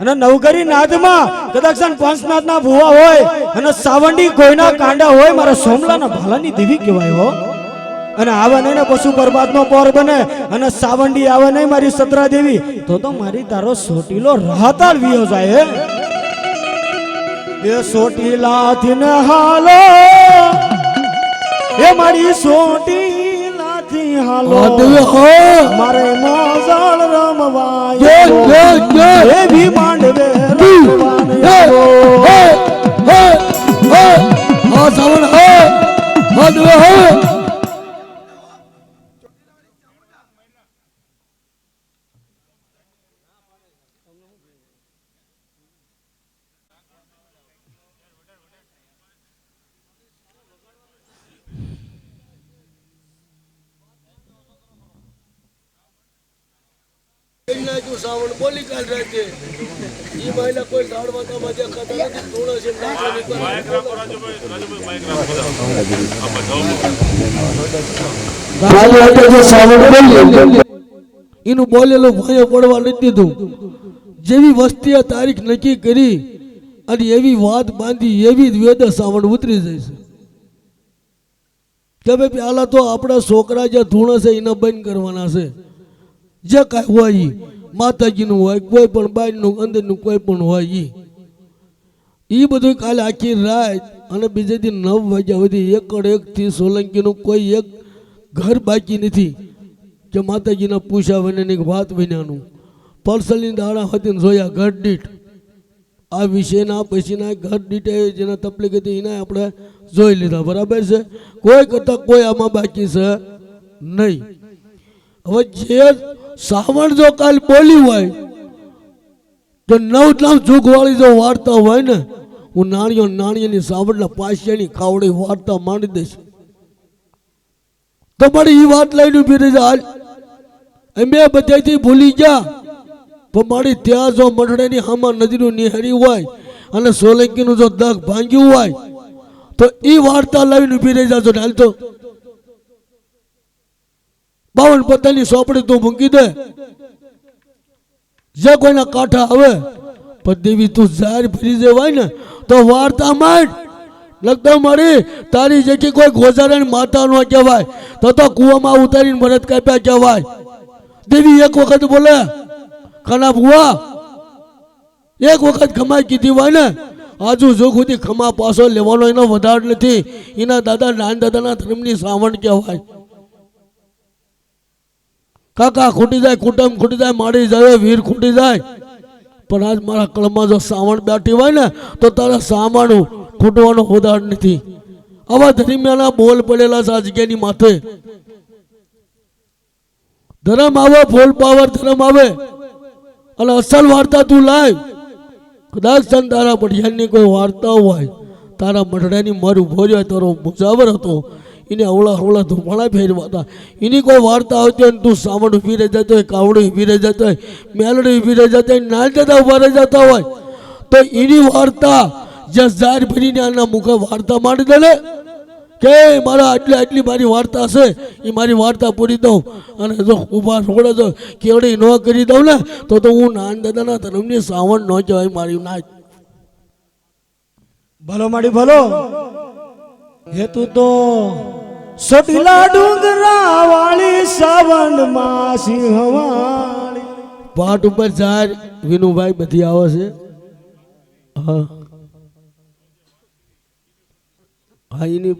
S3: અને નવકરી નાદમાં કદાચ પંચનાથના ભુવા હોય અને સાવંડી કોઈના કાંડા હોય, મારા સોમલાના ભાલાની દેવી કહેવાય હો. અને આવે નહીં ને પશુ પરમાત્મા પોર બને અને સાવંડી આવે નહીં મારી સતરા દેવી, તો મારી તારો સોટીલો રાહતાળ વિયો જાય હે. એ સોટીલાથી ને હાલો, એ મારી સોટીલાથી હાલો, મારે મોજાળ રમવાય એ ભી માંડવે રમવાય.
S2: હા સાવણ હા દેવે હા. સાવણ બોલી કાલ રાતે ઈ મહિલા કોઈ ઝાડવાતા મજા ખાતા નથી, ધૂળો છે એનું બોલેલું ભય પડવા નથી દીધું. જેવી વસ્તીએ તારીખ નક્કી કરી અને એવી વાત બાંધી, એવી જ વેદ સાવણ ઉતરી જાય છે કે ભાઈ પેલા તો આપણા છોકરા જે ધૂણો છે એને બંધ કરવાના છે. જે કાંઈ હોય માતાજીનું હોય, કોઈ પણ બાયનું અંદરનું કોઈ પણ હોય એ બધું કાલે આખી રાત અને બીજે દી 9 વાગ્યા સુધી એકથી સોલંકીનું કોઈ એક ઘર બાકી નથી કે માતાજીના પૂછા વિનાની વાત વિનાનું. પરસલની દાડા હતી જોયા ઘર દીઠ. આ વિષયના પછીના ઘર દીઠ જેના તકલીફ હતી એના આપણે જોઈ લીધા, બરાબર છે. કોઈ કરતા કોઈ આમાં બાકી છે નહીં. હવે જે સાવણ જો કાલ બોલી હોય તો 9 જુગવાળી જો વાર્તા હોય ને, હું નાણીઓની સાવણના પાસિયાની ખાવડી વાર્તા માંડી દઈશ. તમારી એ વાત લઈને ઉભી રહી જાય. અમે બધાથી ભૂલી ગયા પણ મારી ત્યાં જો મઢડાની હામાં નદીનું નિહારી હોય અને સોલંકીનું જો દગ ભાંગ્યું હોય તો એ વાર્તા લાવીને ઉભી રહી જાજો. હાલ તો 52 પત્તાની સોપડી તું મૂકી દે, જે કોઈના કાંઠા આવે પણ દેવી તું જાહેર ફરી જવાય ને તો વાર્તા માંડ. લગતા મારી તારી જેથી કોઈ ગોજારાની માતા ન કહેવાય તો કુવામાં ઉતારીને ભરત કાપ્યા કહેવાય. દેવી એક વખત બોલે ખાના ભુવા, એક વખત ખમાઈ કીધી હોય ને આજુ જો સુધી ખમા પાછો લેવાનો એનો વધાર નથી. એના દાદા નાન દાદાના ધર્મની સાવણ કહેવાય. કાકા ખૂટી જાય, કુટુંબ ખૂટી જાય, માડી જાય, વીર ખૂટી જાય, પણ આજ મારા કળમાં જો સાવણ બેઠી હોય ને તો તારા સામાનું ખૂટવાનો વધાર નથી. આવા ધર્મિયાના બોલ પડેલા છે આ જગ્યાની માથે. ધર્મ આવે, ફોલ પાવર ધર્મ આવે અને અસલ વાર્તા તું લાય. કદાચ તારા પઢિયાની કોઈ વાર્તા હોય, તારા મઢડાની મર ઉભો રહ્યો તારો મુસાવર હતો, એને હવળા ધોપાણા ફેરવા હતા, એની કોઈ વાર્તા આવતી હોય તું સાવણ ઉભી રહી જતો હોય, કાવડી ઉભી રહી જતો હોય, મેલડી ઉભી રહી જતો હોય, ના જતા ઉભા રહી જતા હોય તો એની વાર્તા જે જાર ભરીને આના મુખે વાર્તા માંડી દે ને કે મારા આટલી મારી વાર્તા છે, એ મારી વાર્તા પૂરી દઉં. અને જો ઉભા રોડે જો કેવડી ન કરી દઉં ને તો હું નાન દાદાના ધર્મની સાવણ ન કહેવાય મારી ના.
S3: ભલો માડી ભલો, હેતુ તો સોટીલા ડુંગરા વાળી સાવણ માં સિંહવાળી.
S2: પાટ ઉપર જાર વિનુભાઈ બધી આવે છે. હા હા એની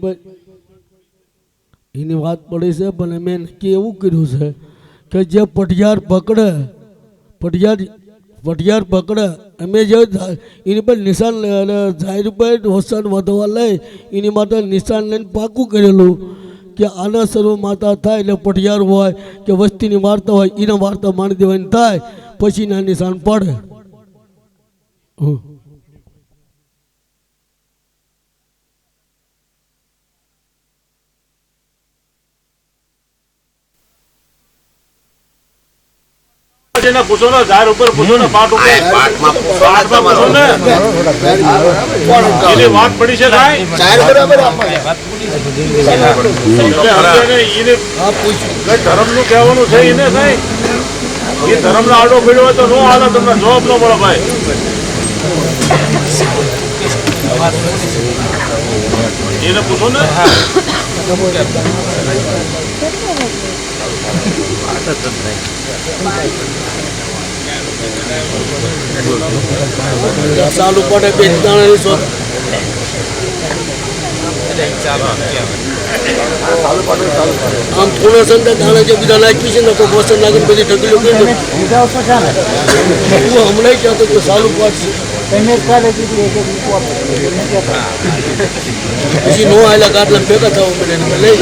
S2: વાત પડી છે, પણ મેં નક્કી એવું કર્યું છે કે જે પટિયાર પકડે અમે જે એની પર નિશાન જાહેર પર હોસાન વધવા લઈ એની માટે નિશાન લઈને પાકું કરેલું કે આના સર્વ માતા થાય એટલે પઢિયાર હોય કે વસ્તીની વાર્તા હોય એના વાર્તા માણી દેવાની થાય પછી ના નિશાન પડે.
S4: પૂછો ને ઝાડ ઉપર પૂછો ને પાટ ઉપર પૂછો ને એની વાત પડી છે સાહેબ ધર્મ નું કહેવાનું છે એને સાહેબ એ ધર્મ નો આડો પીડ્યો હોય તો નો હાલે તમને જવાબ ન મળે ભાઈ એને પૂછો ને
S2: ચાલુ પડે બે દાણા શોધ આમ થોડા સંદા દાણા જે બધા નાખી છે ને તો વસન નાખીને બધી ઢગલીઓ કરી હું હમણાં ક્યાં તો ચાલુ પાડશે પછી નો આવેલા કાટલા ભેગા થવા મળે લઈ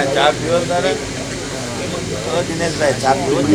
S5: ચાર દિવસ દિનેશભાઈ ચાર દિવસ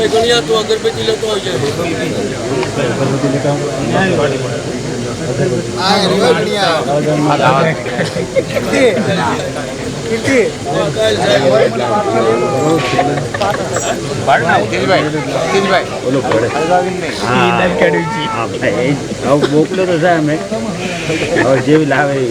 S2: ગણિયા તો અગરબત્તી લેતો આવી
S5: મોકલો તો સાહેબ અમે હવે જેવી લાવે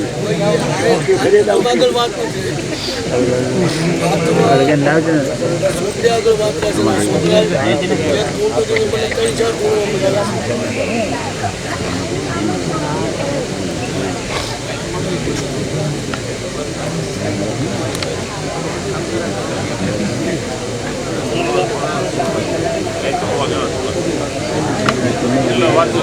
S5: લાવજો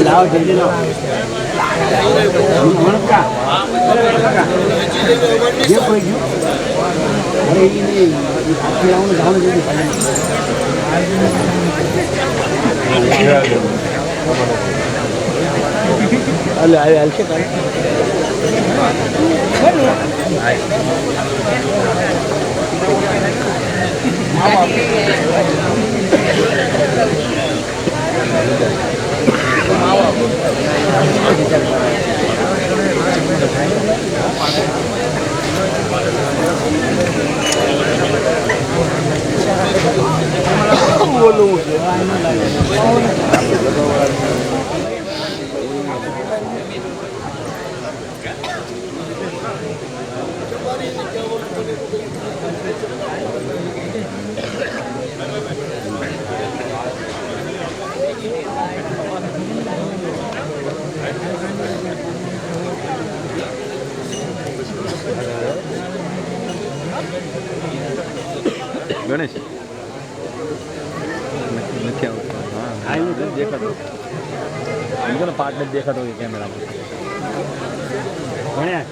S5: લાવો જલ્દી લાવો જે કોઈ ગયું અરે એ નહીં જવાનું જલ્દી અલે હાલ છે બોલવું છે
S6: ગણેશ નથી આવતો હા નથી દેખાતો મને પાર્ટ નથી દેખાતો કે કેમેરામાં ભણ્યા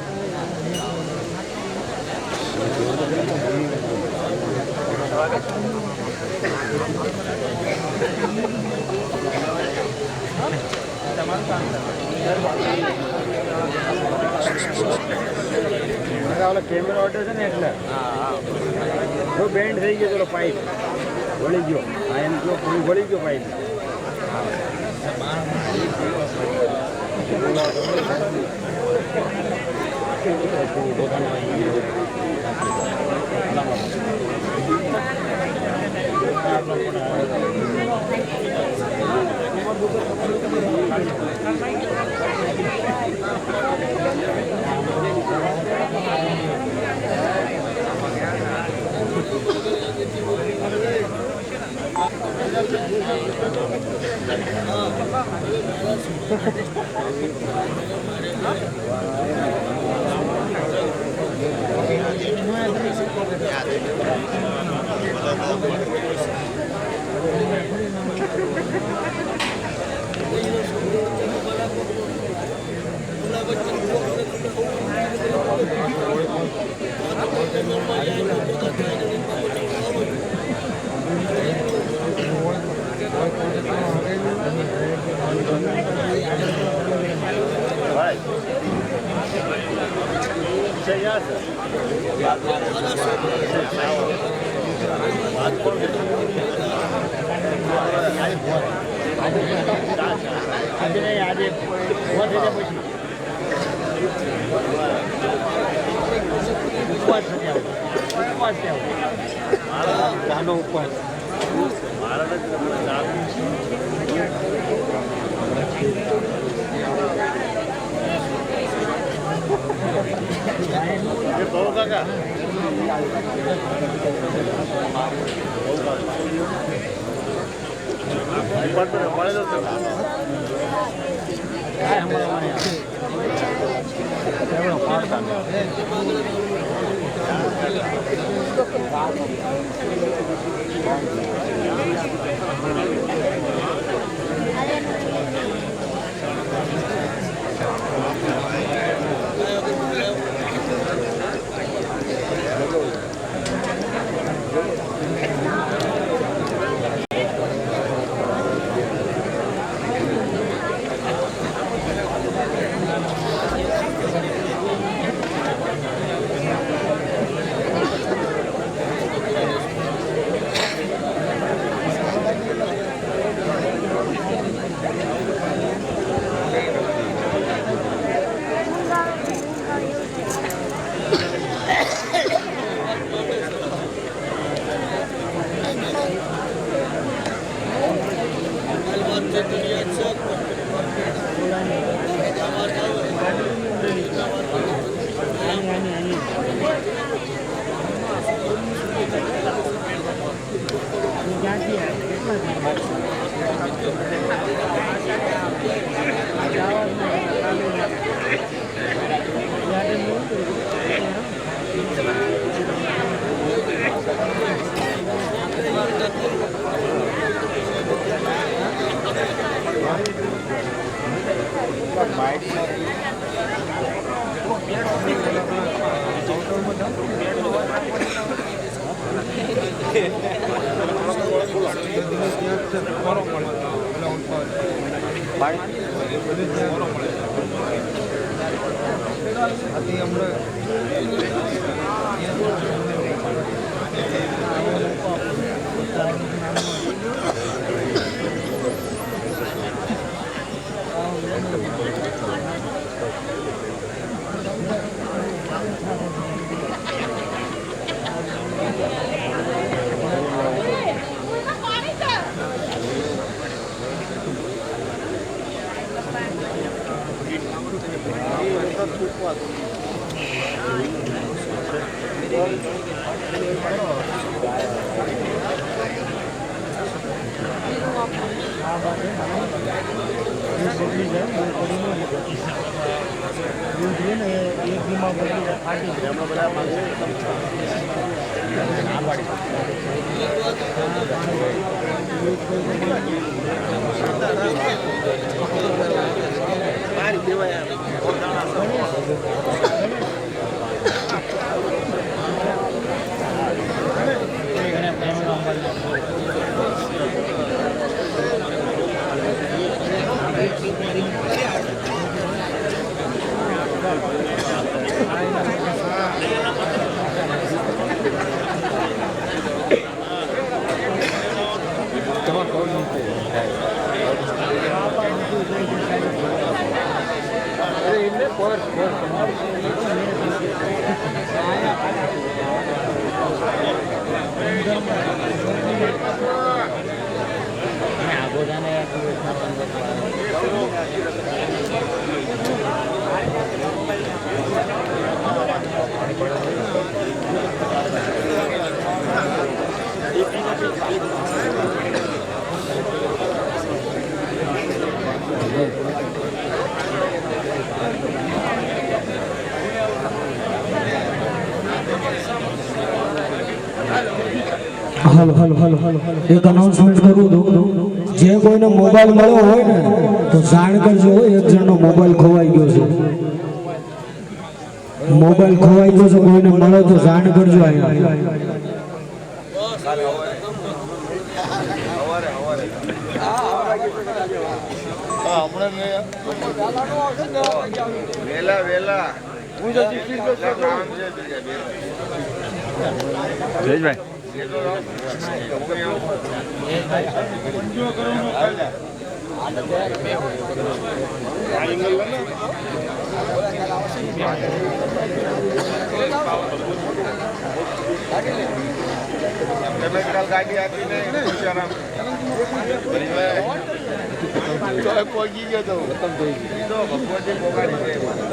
S6: કેમેરા ઓટો છે ને એટલે બેન્ડ થઈ ગયો પેલો પાઇપ વળી ગયો આ એમ જો વળી ગયો પાઇપ
S3: ને હાલો હાલો હાલો હાલો એક અનાઉન્સમેન્ટ કરું દઉં જે કોઈને મોબાઈલ મળ્યો હોય ને તો જાણ કરજો એક જણનો મોબાઈલ ખોવાઈ ગયો છે મોબાઈલ ખોવાઈ ગયો છે કોઈને મળે તો જાણ કરજો અહીંયા
S4: વેલા વેલા
S6: જયેશભાઈ
S4: ગાડી આપી નહીં પહોંચી ગયો તો ભગવતી પોગાડી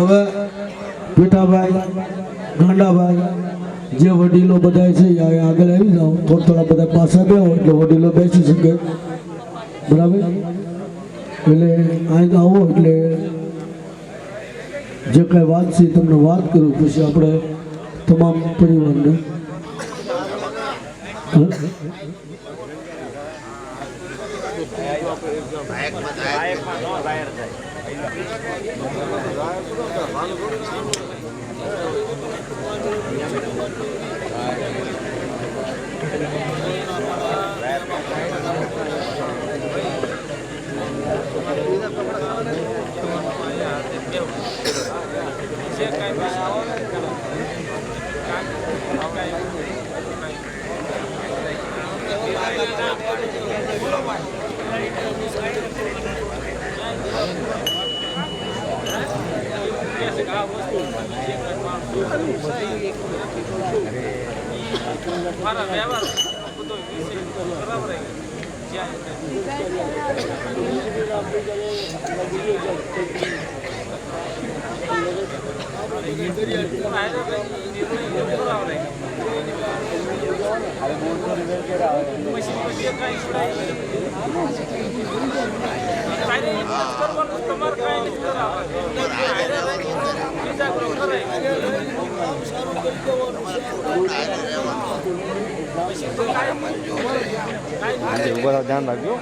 S2: હવે પીઠાભાઈ ગાંડાભાઈ જે વડીલો બધા છે એ આગળ આવી જાઓ, થોડા બધા પાછા બેહો એટલે વડીલો બેસી શકે, બરાબર? એટલે અહીં આવો એટલે જે કાંઈ વાત છે તમને વાત કરું, પછી આપણે તમામ પરિવારને
S6: ધ્યાન રાખજો.